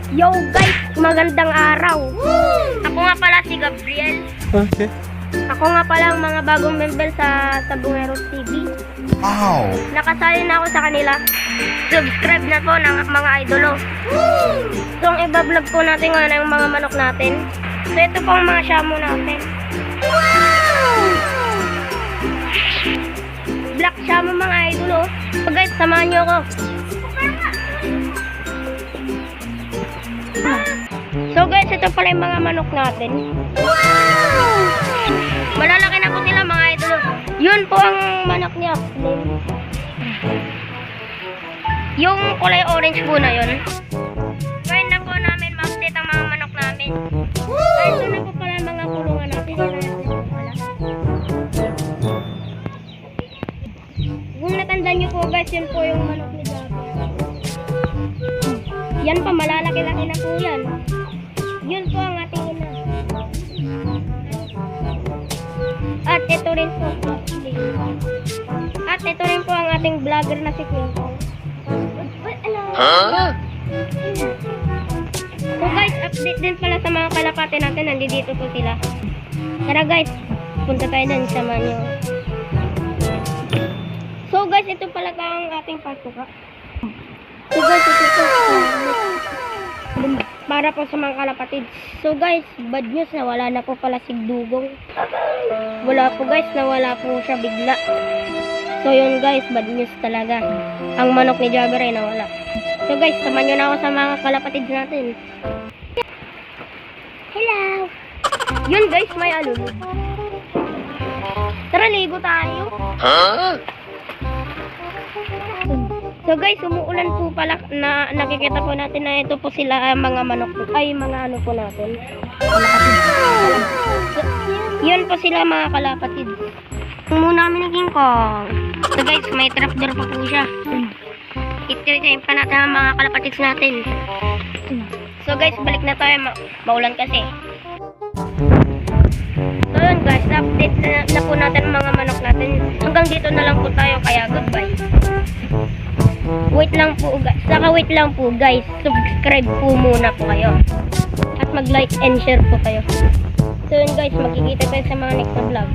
Yo guys, magandang araw. Ako nga pala si Gabriel. Okay. Ako nga pala ang mga bagong member sa Sabungeros TV. Wow! Nakasali na ako sa kanila. Subscribe na po ng mga idolo. So ang iba-vlog po natin ngayon ay yung mga manok natin. So ito po ang mga shamo natin. Wow! Black shamo mga idolo. So guys, samahan nyo ako. So guys, ito pala yung mga manok natin. Wow! Malalaki na po sila mga idolo. Yun po ang manok niya. Yung kulay orange po na yun. Ngayon na po namin ma-update ang mga manok namin. Ay, ito na po pala ang mga kulungan natin. Kung natandaan nyo po guys, yun po yung manok ni Gabi. Yan pa, malalaki-laki na po yan. Yun po ang ating ina. At ito rin po. At ito rin po ang ating vlogger na si Quinto. Huh? So guys, update din pala sa mga kalapate natin. Nandito po sila. Tara guys, punta tayo dun sa manyo. So guys, ito pala ang ating pasuka. So guys, ito po. Para po sa mga kalapatid. So guys, bad news na wala na po pala si Dugong. Wala po guys, nawala po siya bigla. So yun guys, bad news talaga. Ang manok ni Jabber ay nawala. So guys, samahan nyo na ako sa mga kalapatid natin. Hello! Yun guys, may alulod. Tara, ligo tayo. Huh? So guys, umuulan po pala na nakikita po natin na ito po sila mga manok ay mga ano po natin. Yun po sila mga kalapatid. Muna namin naging kong. So guys, may trapdoor pa po siya. Itirayin pa natin ang mga kalapatids natin. So guys, balik na tayo. Maulan kasi. So yun guys, update na po natin ang mga manok natin. Hanggang dito na lang po tayo, kaya goodbye. Wait lang po guys. Wait lang po guys. Subscribe po muna po kayo. At mag-like and share po kayo. So yun guys, magkikita tayo sa mga next na vlog.